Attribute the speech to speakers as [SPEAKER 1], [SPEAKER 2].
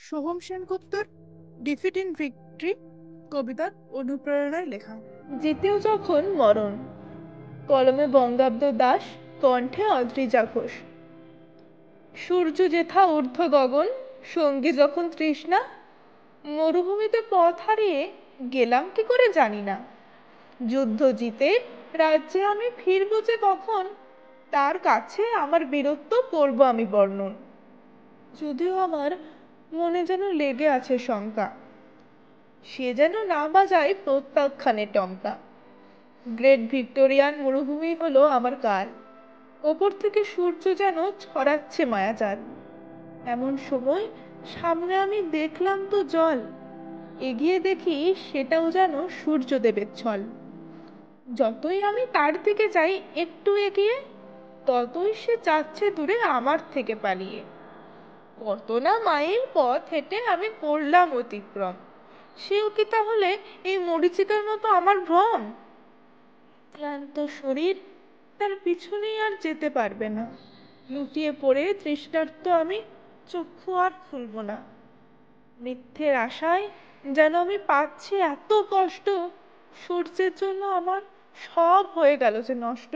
[SPEAKER 1] Soham সেনগুপ্তর defeat in victory কবিতার অনুপ্রেরণায় লেখা।
[SPEAKER 2] জিতেও যখন মরণ। কলমে বঙ্গাব্দ দাস, কণ্ঠে অদ্রিজা ঘোষ। সূর্য যেথা ঊর্ধ্ব গগন, সঙ্গী যখন তৃষ্ণা। মরুভূমিতে পথ হারিয়ে গেলাম কি করে জানি না। যুদ্ধ জিতে রাজ্যে আমি ফিরবো যে কখন, তার কাছে আমার বীরত্ব করব আমি বর্ণন। যদিও আমার মনে যেন লেগে আছে শঙ্কা, সে যেন না বাজায় প্রত্যাখ্যানে টঙ্কা। গ্রেট ভিক্টোরিয়ান মরুভূমি হলো আমার কাল, ওপর থেকে সূর্য যেন ছড়াচ্ছে মায়াজাল। এমন সময় সামনে আমি দেখলাম তো জল, এগিয়ে দেখি সেটাও যেন সূর্যদেবের ছল। যতই আমি তার দিকে যাই একটু এগিয়ে, ততই সে যাচ্ছে দূরে আমার থেকে পালিয়ে। কত না মাইল পথ হেঁটে আমি করলাম অতিক্রম, সেও কি তাহলে এই মরীচিকার মতো আমার ভ্রম? ক্লান্ত শরীর তার পিছনেই আর যেতে পারবে না, লুটিয়ে পড়ে তৃষ্ণার্ত আমি চক্ষু আর খুলব না। মিথ্যের আশায় যেন আমি পাচ্ছি এত কষ্ট, সূর্যের জন্য আমার সব হয়ে গেল যে নষ্ট।